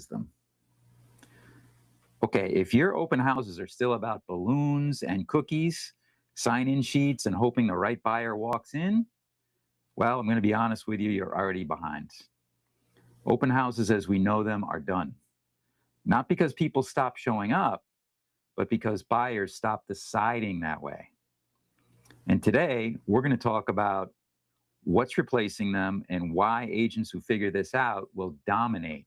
them. Okay, if your open houses are still about balloons and cookies, sign-in sheets, and hoping the right buyer walks in, well, I'm going to be honest with you, you're already behind. Open houses as we know them are done. Not because people stop showing up, but because buyers stop deciding that way. And today, we're going to talk about what's replacing them and why agents who figure this out will dominate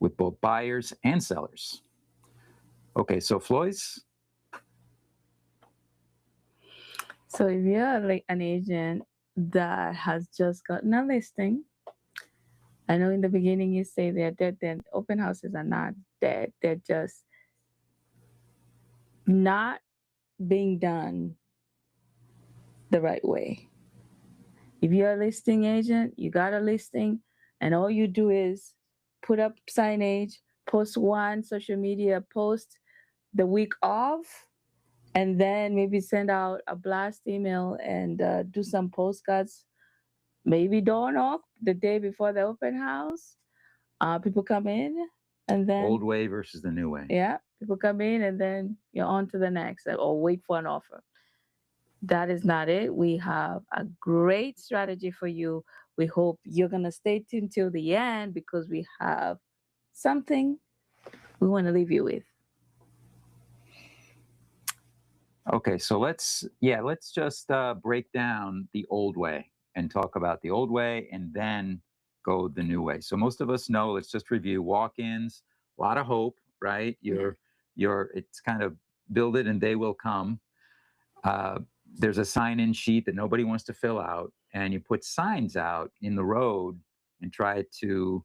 with both buyers and sellers. Okay, so Floyce? So if you're like an agent that has just gotten a listing, I know in the beginning you say they're dead, then open houses are not dead. They're just not being done the right way. If you're a listing agent, you got a listing, and all you do is put up signage, post one social media post the week of, and then maybe send out a blast email and do some postcards, maybe door knock the day before the open house. People come in, and then Old way versus the new way. yeah, people come in, and then you're on to the next, or wait for an offer. That is not it. We have a great strategy for you. We hope you're going to stay tuned till the end because we have something we want to leave you with. Okay, so let's just break down the old way and talk about the old way and then go the new way. So most of us know, let's just review walk-ins, a lot of hope, right? It's kind of build it and they will come. There's a sign-in sheet that nobody wants to fill out, and you put signs out in the road and try to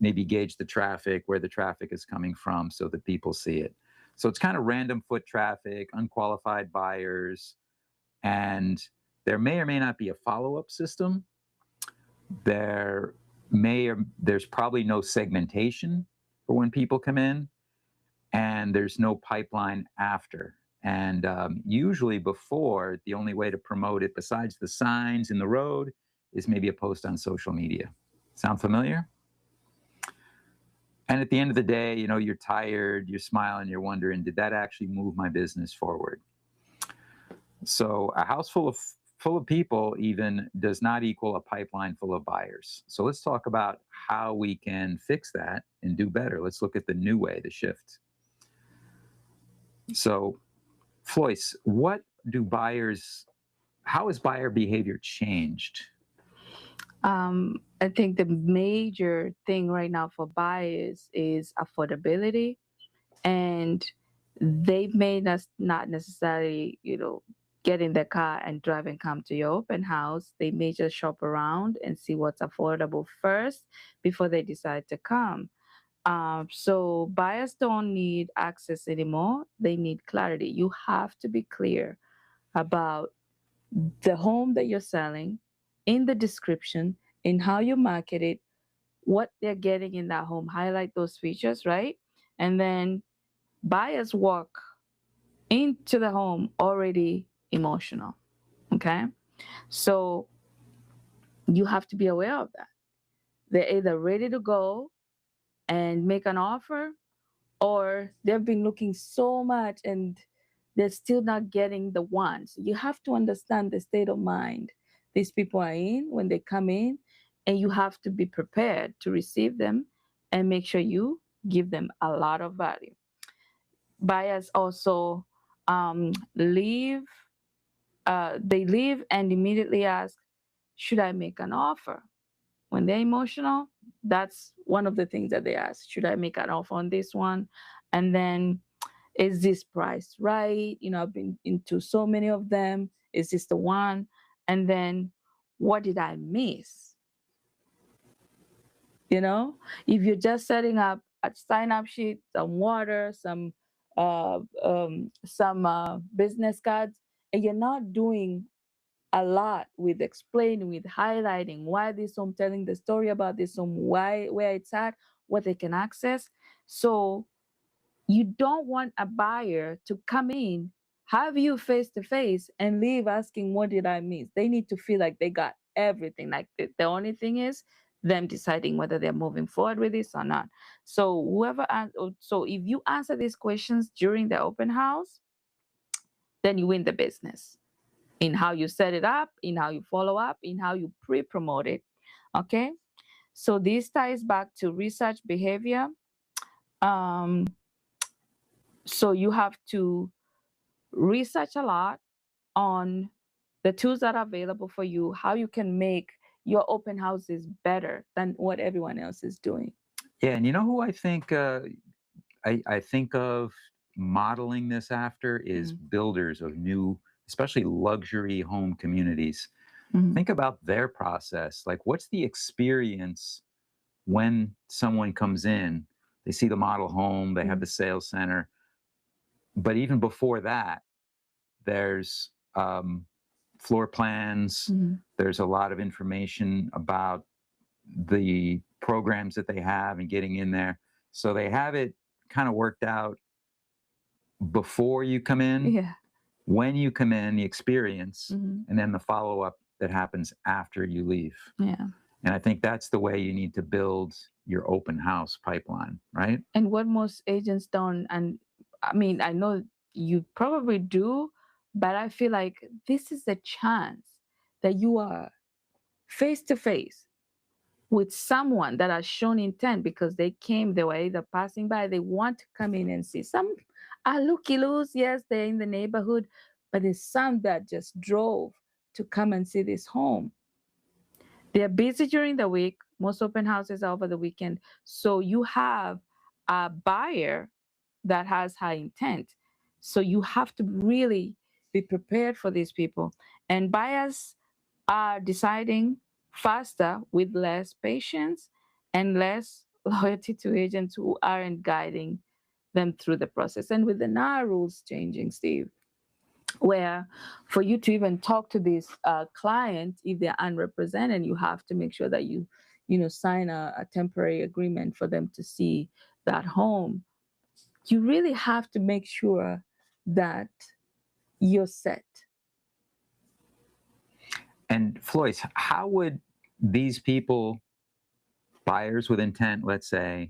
maybe gauge the traffic, where the traffic is coming from so that people see it. So it's kind of random foot traffic, unqualified buyers, and there may or may not be a follow-up system. There's probably no segmentation for when people come in, and there's no pipeline after. And usually before, the only way to promote it besides the signs in the road is maybe a post on social media. Sound familiar? And at the end of the day, you're tired, you're smiling, you're wondering, did that actually move my business forward? So a house full of people even does not equal a pipeline full of buyers. So let's talk about how we can fix that and do better. Let's look at the new way, the shift. So Floyce, how has buyer behavior changed? I think the major thing right now for buyers is affordability, and they may not necessarily, get in the car and drive and come to your open house. They may just shop around and see what's affordable first before they decide to come. So buyers don't need access anymore. They need clarity. You have to be clear about the home that you're selling, in the description, in how you market it, what they're getting in that home. Highlight those features, right? And then buyers walk into the home already emotional. Okay. So you have to be aware of that. They're either ready to go and make an offer, or they've been looking so much and they're still not getting the one. So you have to understand the state of mind these people are in when they come in, and you have to be prepared to receive them and make sure you give them a lot of value. Buyers also leave. They leave and immediately ask, "Should I make an offer?" When they're emotional, that's one of the things that they ask. Should I make an offer on this one? And then, is this price right? I've been into so many of them. Is this the one? And then, what did I miss? If you're just setting up a sign up sheet, some water, some business cards, and you're not doing a lot with explaining, with highlighting why this home, telling the story about this home, where it's at, what they can access. So you don't want a buyer to come in, have you face to face, and leave asking, what did I miss? They need to feel like they got everything. Like the only thing is them deciding whether they're moving forward with this or not. So so if you answer these questions during the open house, then you win the business in how you set it up, in how you follow up, in how you pre-promote it. Okay. So this ties back to research behavior. Um, so you have to research a lot on the tools that are available for you, how you can make your open houses better than what everyone else is doing. Yeah, and you know who I think I think of modeling this after is builders of new, especially luxury home communities. Mhm. Think about their process. Like, what's the experience when someone comes in? They see the model home, they have the sales center, but even before that, there's floor plans. Mhm. There's a lot of information about the programs that they have and getting in there. So they have it kind of worked out before you come in, Yeah. when you come in, the experience, Mhm. and then the follow up that happens after you leave. Yeah. And I think that's the way you need to build your open house pipeline, right? And what most agents don't, and I mean, I know you probably do, but I feel like this is a chance that you are face to face with someone that has shown intent because they were either passing by, they want to come in and see. Some are looky-loos, yes, they're in the neighborhood, but there's some that just drove to come and see this home. They're busy during the week. Most open houses are over the weekend. So you have a buyer that has high intent. So you have to really be prepared for these people. And buyers are deciding faster with less patience and less loyalty to agents who aren't guiding them through the process. And with the NAR rules changing, Steve, where for you to even talk to this client, if they're unrepresented, you have to make sure that you sign a temporary agreement for them to see that home. You really have to make sure that you're set. And Floyd, how would these people, buyers with intent, let's say,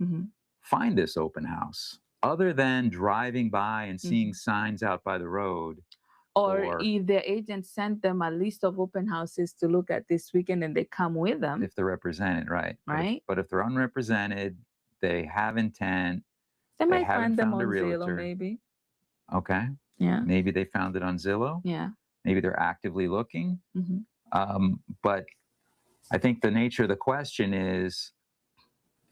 find this open house other than driving by and seeing signs out by the road? Or if their agent sent them a list of open houses to look at this weekend and they come with them. If they're represented, right? Right. But if they're unrepresented, they have intent. They might haven't find them found a on Zillow, realtor. maybe. Okay. Yeah. Maybe they found it on Zillow. Yeah. Maybe they're actively looking. Mhm. But I think the nature of the question is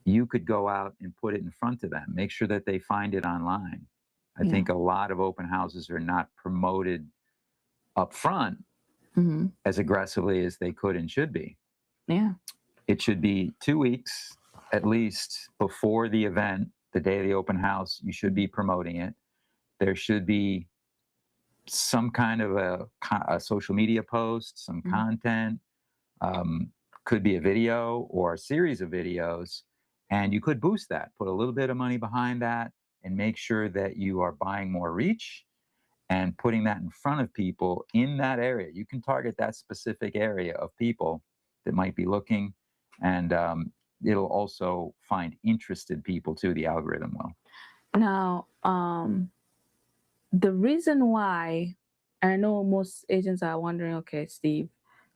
you could go out and put it in front of them, make sure that they find it online. I Yeah. think a lot of open houses are not promoted up front as aggressively as they could and should be. Yeah. It should be 2 weeks at least before the event, the day of the open house. You should be promoting it. There should be some kind of a social media post, some content, could be a video or a series of videos, and you could boost that, put a little bit of money behind that, and make sure that you are buying more reach and putting that in front of people in that area. You can target that specific area of people that might be looking, and it'll also find interested people too, the algorithm will. Now, the reason why, I know most agents are wondering, okay, Steve,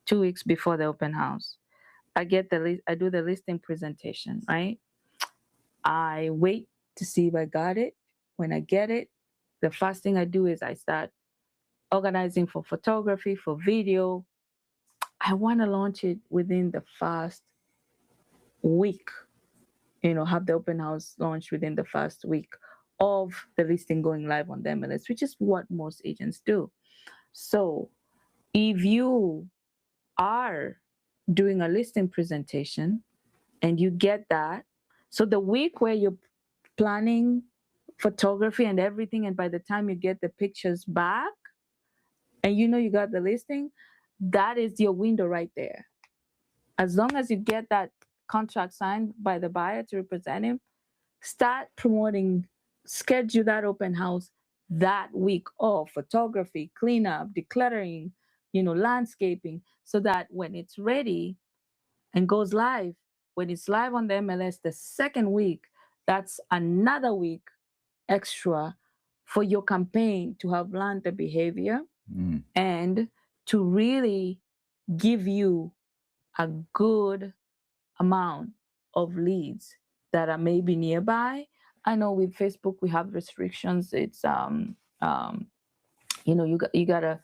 2 weeks before the open house, I do the listing presentation, right? I wait to see if I got it. When I get it, the first thing I do is I start organizing for photography, for video. I want to launch it within the first week, have the open house launch within the first week of the listing going live on the MLS, which is what most agents do. So if you are doing a listing presentation and you get that, so the week where you're planning photography and everything, and by the time you get the pictures back and you got the listing, that is your window right there. As long as you get that contract signed by the buyer to represent him, start promoting, schedule that open house that week of photography, cleanup, decluttering, landscaping, so that when it's ready and goes live, when it's live on the MLS the second week, that's another week extra for your campaign to have learned the behavior Mm. and to really give you a good amount of leads that are maybe nearby. I know with Facebook we have restrictions. It's you know, you gotta,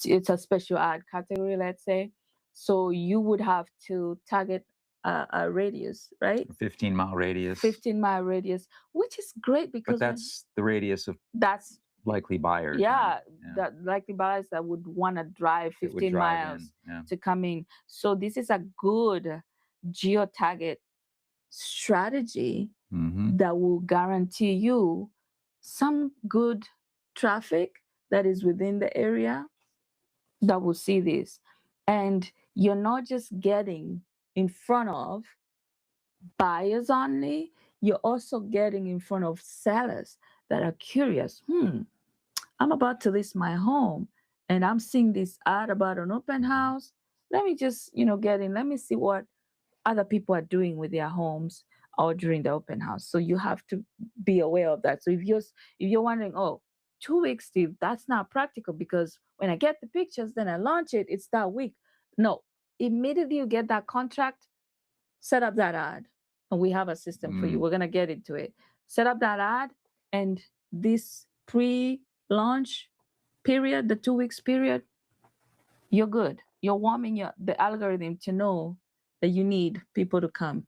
it's a special ad category, let's say, so you would have to target a radius, right? 15-mile radius. 15-mile radius, which is great But because that's the radius of that's likely buyers. yeah, right? Yeah. that likely buyers that would want to drive That would 15 drive in, miles yeah. to come in. So this is a good geo target strategy Mhm. that will guarantee you some good traffic that is within the area that will see this. And you're not just getting in front of buyers only, you're also getting in front of sellers that are curious. I'm about to list my home and I'm seeing this ad about an open house. Let me just, get in. Let me see what other people are doing with their homes or during the open house. So you have to be aware of that. So if you're wondering, oh, 2 weeks, Steve, that's not practical because when I get the pictures, then I launch it, it's that week. No, immediately you get that contract, set up that ad. And we have a system for you. We're gonna get into it. Set up that ad, and this pre-launch period, the 2 weeks period, you're good. You're warming the algorithm to know that you need people to come.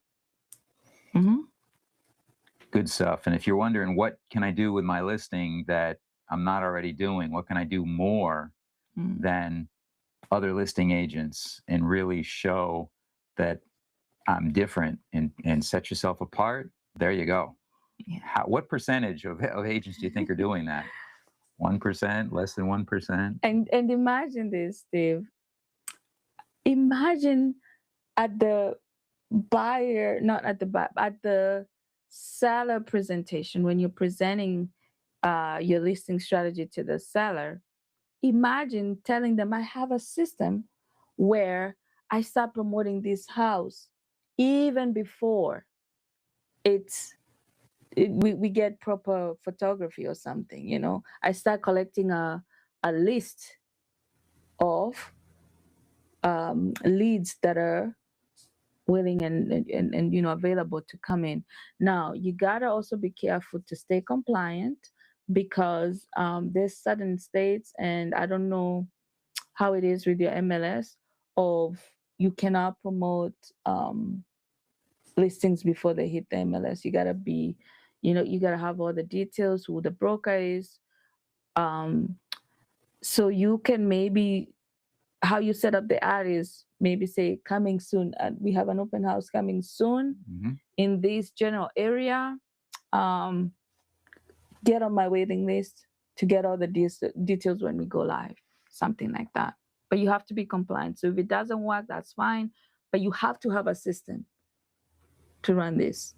Good stuff. And if you're wondering what can I do with my listing that I'm not already doing, what can I do more than other listing agents and really show that I'm different and set yourself apart, there you go. Yeah. What percentage of agents do you think are doing that? 1%, less than 1%? And imagine this, Steve. Imagine at the buyer, not at the buyer, at the seller presentation, when you're presenting your listing strategy to the seller, imagine telling them, I have a system where I start promoting this house even before we get proper photography or something. I start collecting a list of leads that are willing and available to come in. Now you gotta also be careful to stay compliant because there's certain states, and I don't know how it is with your MLS, of you cannot promote listings before they hit the MLS. You gotta be, you gotta have all the details, who the broker is. So you can maybe, how you set up the ad is maybe say coming soon. We have an open house coming soon in this general area. Get on my waiting list to get all the details when we go live, something like that. But you have to be compliant. So if it doesn't work, that's fine. But you have to have a system to run this.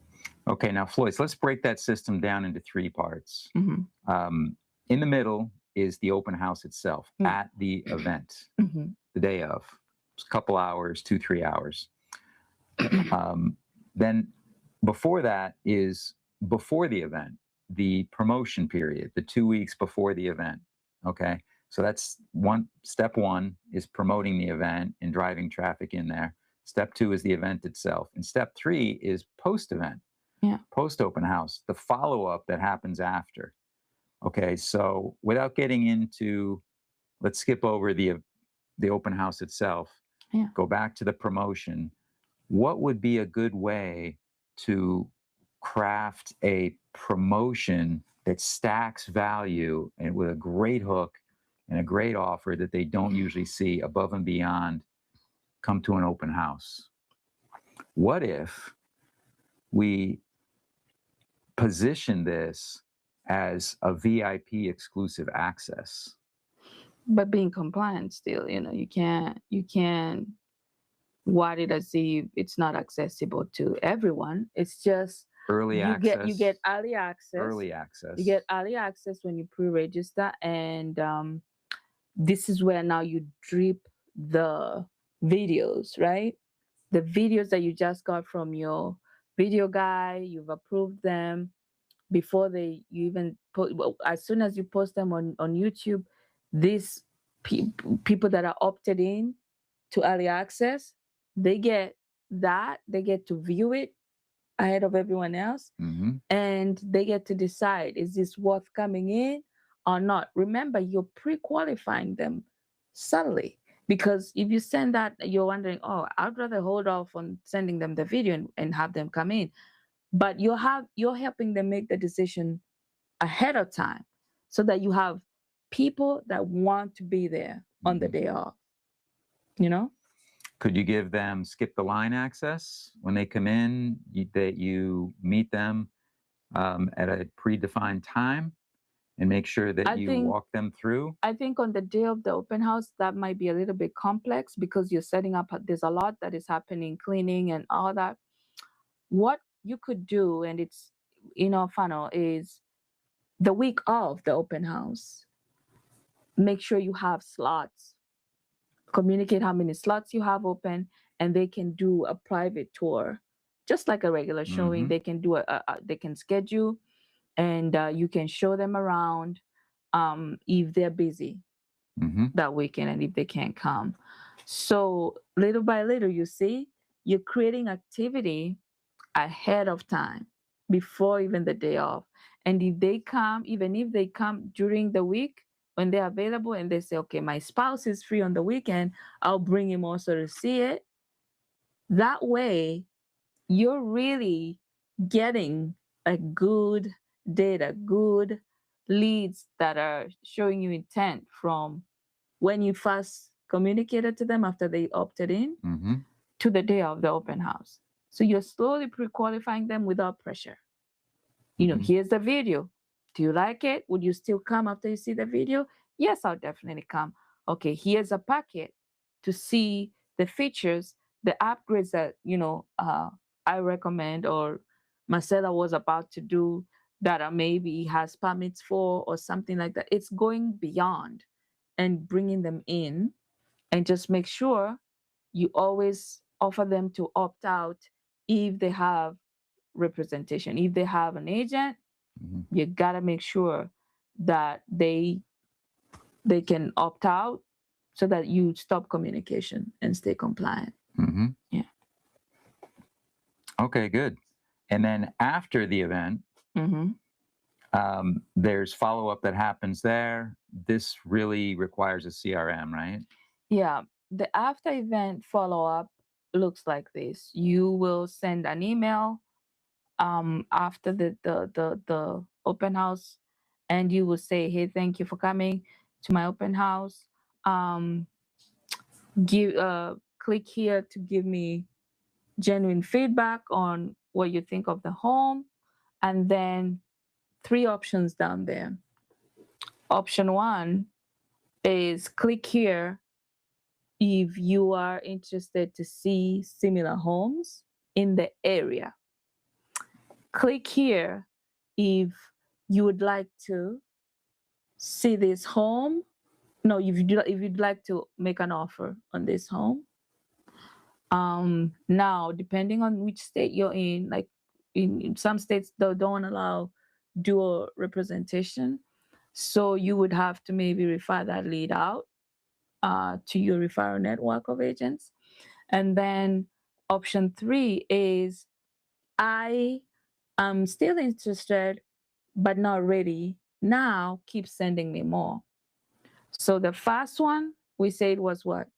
Okay, now Floyd, so let's break that system down into 3 parts. In the middle is the open house itself at the event, the day of. It's a couple hours, 2-3 hours. Then before that is before the event, the promotion period, the 2 weeks before the event. Okay, so that's step one is promoting the event and driving traffic in there. Step 2 is the event itself. And step 3 is post-event, post open house, the follow-up that happens after. Okay, so without getting into, let's skip over the open house itself, go back to the promotion. What would be a good way to craft a promotion that stacks value and with a great hook and a great offer that they don't usually see above and beyond come to an open house? What if we position this as a VIP exclusive access? But being compliant still, you can't word it as if it's not accessible to everyone. It's just early access. You get early access. Early access. You get early access when you pre-register, and this is where now you drip the videos, right? the videos that you just got from your video guy, you've approved them before you even put, well, as soon as you post them on YouTube, these people that are opted in to early access, they get to view it ahead of everyone else, and they get to decide, is this worth coming in or not? Remember, you're pre-qualifying them subtly, because if you send that, you're wondering, oh, I'd rather hold off on sending them the video and have them come in. But you're helping them make the decision ahead of time, so that you have people that want to be there on the day off, you know? Could you give them skip the line access when they come in, that you meet them at a predefined time and make sure that you walk them through? I think on the day of the open house, that might be a little bit complex, because you're setting up, there's a lot that is happening, cleaning and all that. What you could do, and it's in our funnel, is the week of the open house, make sure you have slots. Communicate how many slots you have open, and they can do a private tour, just like a regular showing. They can do they can schedule, and you can show them around if they're busy that weekend and if they can't come. So little by little, you see, you're creating activity ahead of time, before even the day off. And if they come, even if they come during the week when they're available, and they say, okay, my spouse is free on the weekend, I'll bring him also to see it. That way, you're really getting a good data, good leads that are showing you intent from when you first communicated to them after they opted in to the day of the open house. So you're slowly pre-qualifying them without pressure. You know, here's the video. Do you like it? Would you still come after you see the video? Yes, I'll definitely come. Okay, here's a packet to see the features, the upgrades that, you know, I recommend, or Marcella was about to do, that maybe has permits for, or something like that. It's going beyond and bringing them in, and just make sure you always offer them to opt out if they have representation. If they have an agent, you gotta make sure that they can opt out, so that you stop communication and stay compliant. Yeah. Okay, good. And then after the event, there's follow-up that happens there. This really requires a CRM, right? Yeah. The after event follow-up looks like this. You will send an email after the open house, and you will say, hey, thank you for coming to my open house. Click here to give me genuine feedback on what you think of the home. And then 3 options down there. Option 1 is click here if you are interested to see similar homes in the area. Click here if you would like to see this home. No, if you'd like to make an offer on this home. Now, depending on which state you're in, like in some states, they don't allow dual representation. So you would have to maybe refer that lead out to your referral network of agents. And then option 3 is, I am still interested, but not ready. Now keep sending me more. So the first one we said was what?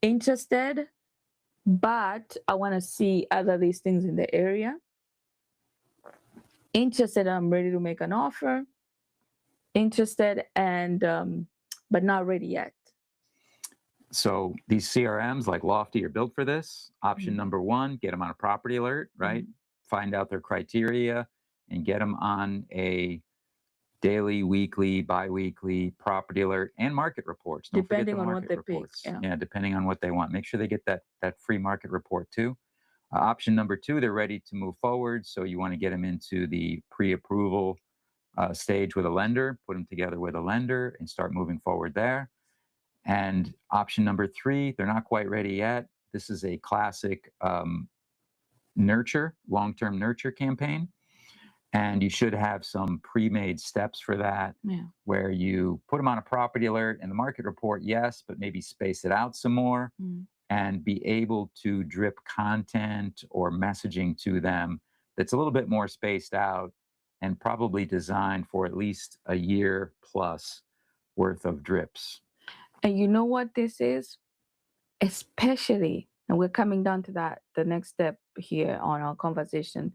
Interested, but I want to see other listings in the area. Interested, I'm ready to make an offer. Interested, and but not ready yet. So these CRMs like Lofty are built for this. Option number 1, get them on a property alert, right? Find out their criteria and get them on a daily, weekly, bi-weekly property alert and market reports. Don't forget the Depending on what market they reports. pick. Yeah, depending on what they want. Make sure they get that free market report too. Option number 2, they're ready to move forward. So you want to get them into the pre-approval stage with a lender, put them together with a lender and start moving forward there. And option number 3, they're not quite ready yet. This is a classic long-term nurture campaign. And you should have some pre-made steps for that, Yeah. where you put them on a property alert and the market report, yes, but maybe space it out some more Mm. and be able to drip content or messaging to them that's a little bit more spaced out and probably designed for at least a year plus worth of drips. And you know what this is? Especially, and we're coming down to that, the next step here on our conversation.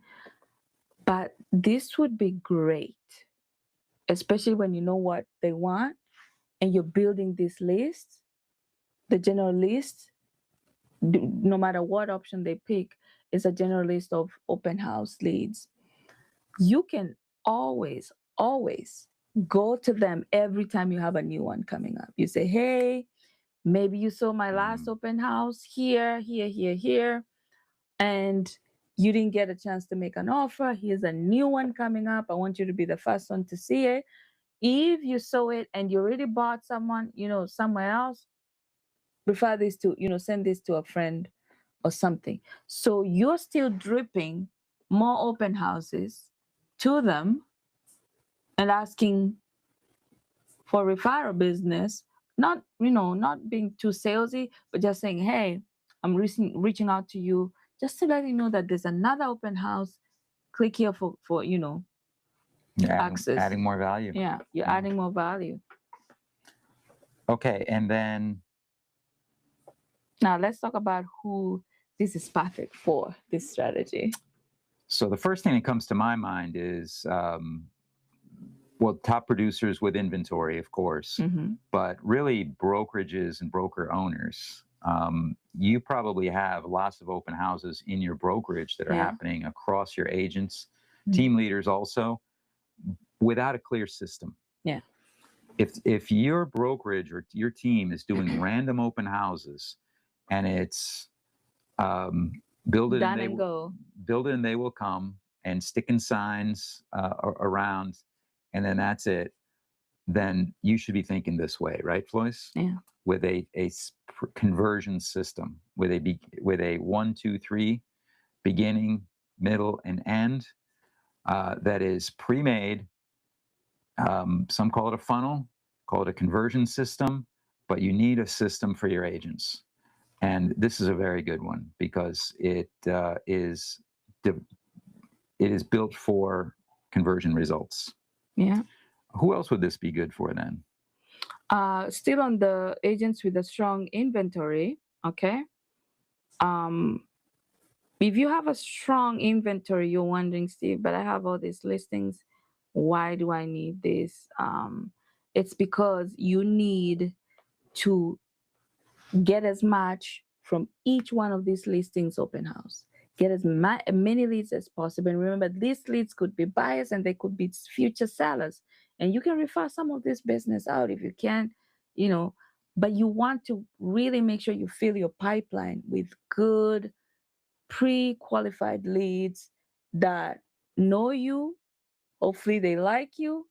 But this would be great, especially when you know what they want and you're building this list, the general list, no matter what option they pick, is a general list of open house leads. You can always, always go to them every time you have a new one coming up. You say, hey, maybe you saw my last open house here, here, here, here, and you didn't get a chance to make an offer. Here's a new one coming up. I want you to be the first one to see it. If you saw it and you already bought someone, somewhere else, refer this to, send this to a friend or something. So you're still dripping more open houses to them and asking for referral business, not being too salesy, but just saying, hey, I'm reaching out to you just to let you know that there's another open house. Click here for access. Adding more value. Yeah, you're adding more value. Okay, and then now let's talk about who this is perfect for, this strategy. So the first thing that comes to my mind is, top producers with inventory, of course, but really brokerages and broker owners. You probably have lots of open houses in your brokerage that are happening across your agents, team leaders also, without a clear system. Yeah. If your brokerage or your team is doing random open houses and it's build it and they will come, and sticking signs around, and then that's it, then you should be thinking this way, right, Floyce? Yeah. With a conversion system, with a 1, 2, 3 beginning, middle, and end that is pre-made. Some call it a funnel, call it a conversion system, but you need a system for your agents. And this is a very good one because it is built for conversion results. Yeah. Who else would this be good for then? Still on the agents with a strong inventory, okay? If you have a strong inventory, you're wondering, Steve, but I have all these listings. Why do I need this? It's because you need to get as much from each one of these listings open house. Get as many leads as possible. And remember, these leads could be buyers and they could be future sellers. And you can refer some of this business out if you can, but you want to really make sure you fill your pipeline with good pre-qualified leads that know you. Hopefully they like you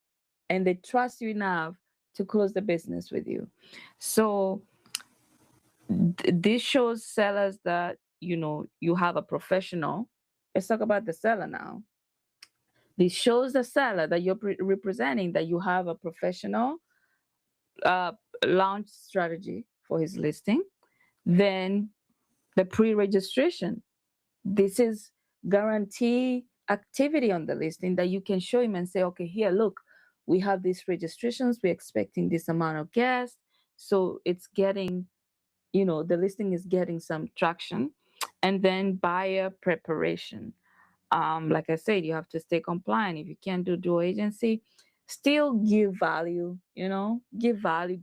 and they trust you enough to close the business with you. So this shows sellers that, you have a professional. Let's talk about the seller now. This shows the seller that you're representing that you have a professional launch strategy for his listing. Then the pre-registration. This is guarantee activity on the listing that you can show him and say, okay, here, look, we have these registrations. We're expecting this amount of guests. So it's getting, the listing is getting some traction. And then buyer preparation. Like I said, you have to stay compliant. If you can't do dual agency, still give value, give value,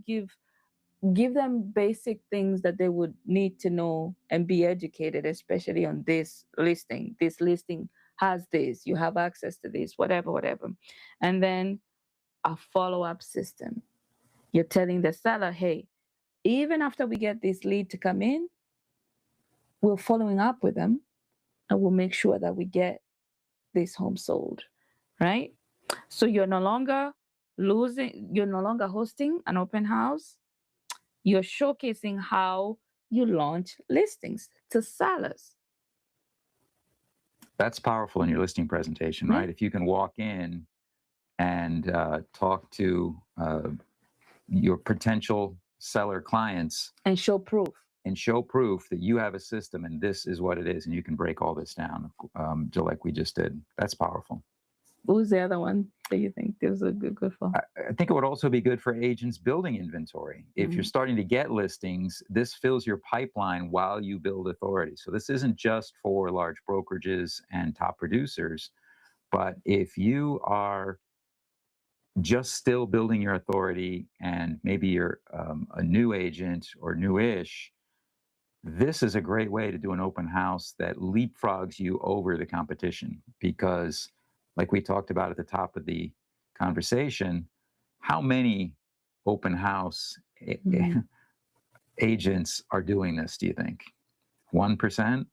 give them basic things that they would need to know and be educated, especially on this listing. This listing has this, you have access to this, whatever. And then a follow-up system. You're telling the seller, hey, even after we get this lead to come in, we're following up with them and we'll make sure that we get this home sold, right? So you're no longer hosting an open house. You're showcasing how you launch listings to sellers. That's powerful in your listing presentation, Yeah. right? If you can walk in and talk to your potential seller clients And show proof. and show proof that you have a system and this is what it is, and you can break all this down, just like we just did. That's powerful. Who's the other one that you think this is good for? I think it would also be good for agents building inventory. If you're starting to get listings, this fills your pipeline while you build authority. So this isn't just for large brokerages and top producers, but if you are just still building your authority and maybe you're a new agent or newish, this is a great way to do an open house that leapfrogs you over the competition, because like we talked about at the top of the conversation, how many open house agents are doing this, do you think? 1%?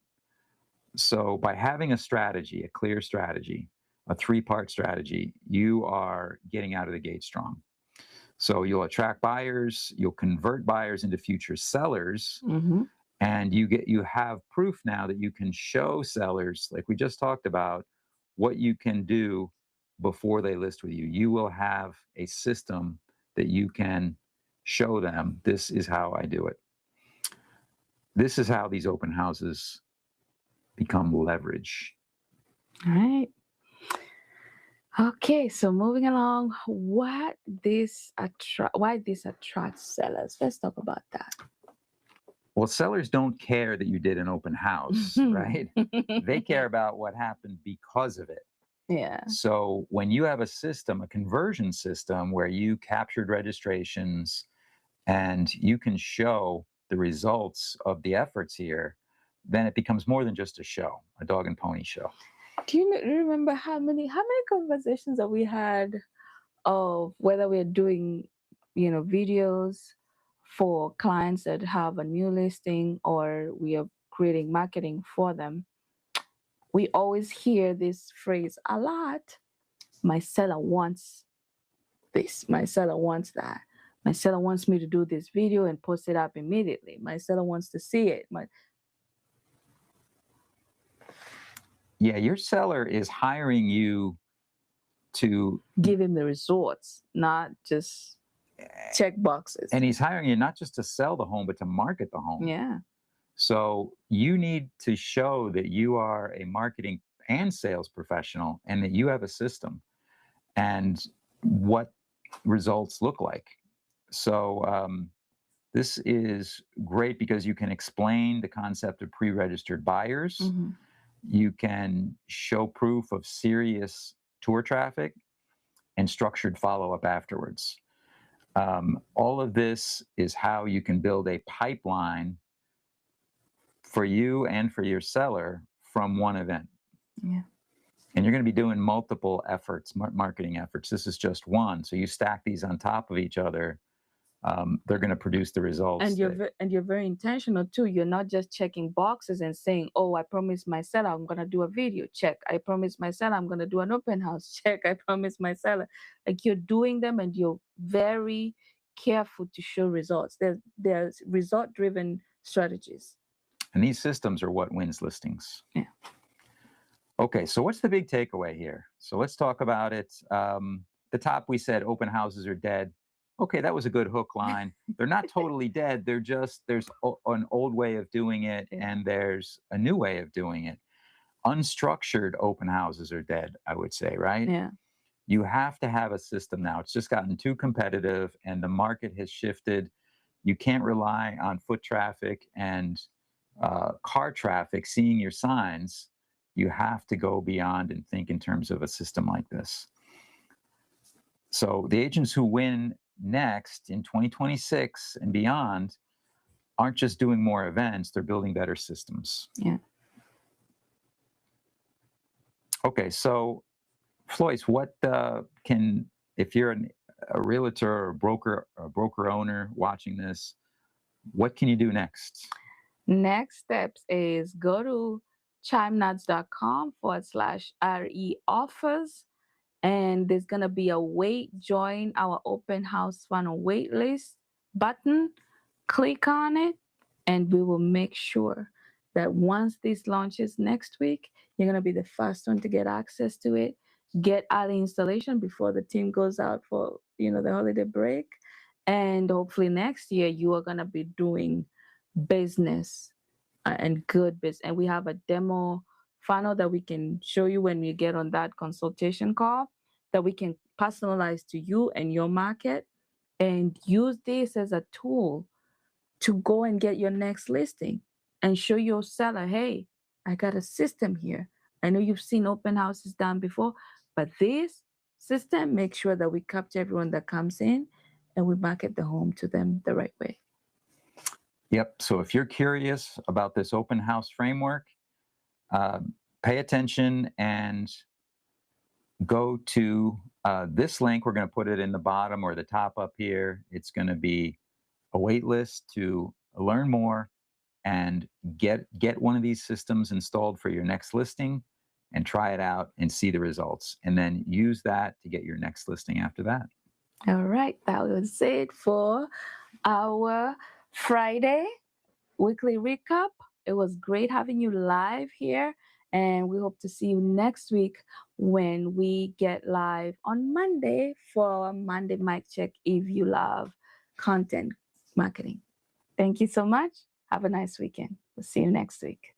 So by having a strategy, a clear strategy, a 3-part strategy, you are getting out of the gate strong. So you'll attract buyers, you'll convert buyers into future sellers, and you have proof now that you can show sellers, like we just talked about, what you can do before they list with you. You will have a system that you can show them, this is how I do it. This is how these open houses become leverage. All right. Okay, so moving along, why this attracts sellers? Let's talk about that. Well, sellers don't care that you did an open house, right? They care about what happened because of it. Yeah. So when you have a system, a conversion system, where you captured registrations and you can show the results of the efforts here, then it becomes more than just a show, a dog and pony show. Do you remember how many conversations that we had of whether we're doing, videos for clients that have a new listing or we are creating marketing for them? We always hear this phrase a lot. My seller wants this. My seller wants that. My seller wants me to do this video and post it up immediately. My seller wants to see it. Yeah, your seller is hiring you to give him the results, not just check boxes. And he's hiring you not just to sell the home, but to market the home. Yeah. So you need to show that you are a marketing and sales professional and that you have a system and what results look like. So this is great because you can explain the concept of pre-registered buyers. You can show proof of serious tour traffic and structured follow-up afterwards. All of this is how you can build a pipeline for you and for your seller from one event. Yeah. And you're going to be doing multiple efforts, marketing efforts. This is just one. So you stack these on top of each other. They're going to produce the results. And you're very intentional too. You're not just checking boxes and saying, "Oh, I promised my seller I'm going to do a video." Check. I promised my seller I'm going to do an open house. Check. I promised my seller. Like, you're doing them and you're very careful to show results. There's result-driven strategies. And these systems are what wins listings. Yeah. Okay, so what's the big takeaway here? So let's talk about it. The top, we said open houses are dead. Okay, that was a good hook line. They're not totally dead. They're just, there's an old way of doing it and there's a new way of doing it. Unstructured open houses are dead, I would say, right? Yeah. You have to have a system now. It's just gotten too competitive and the market has shifted. You can't rely on foot traffic and car traffic seeing your signs. You have to go beyond and think in terms of a system like this. So the agents who win next in 2026 and beyond aren't just doing more events, they're building better systems. Yeah. Okay, so Floyce, what if you're a realtor or a broker owner watching this, what can you do next? Next steps is go to chimenuts.com/RE offers. And there's going to be a join our open house funnel wait list button. Click on it And we will make sure that once this launches next week, you're going to be the first one to get access to it, get all the installation before the team goes out for, the holiday break. And hopefully next year, you are going to be doing business and good business. And we have a demo funnel that we can show you when we get on that consultation call that we can personalize to you and your market and use this as a tool to go and get your next listing and show your seller, hey, I got a system here. I know you've seen open houses done before, but this system makes sure that we capture everyone that comes in and we market the home to them the right way. Yep. So if you're curious about this open house framework, pay attention and go to this link. We're going to put it in the bottom or the top up here. It's going to be a wait list to learn more and get one of these systems installed for your next listing and try it out and see the results. And then use that to get your next listing after that. All right. That was it for our Friday weekly recap. It was great having you live here. And we hope to see you next week when we get live on Monday for Monday Mic Check if you love content marketing. Thank you so much. Have a nice weekend. We'll see you next week.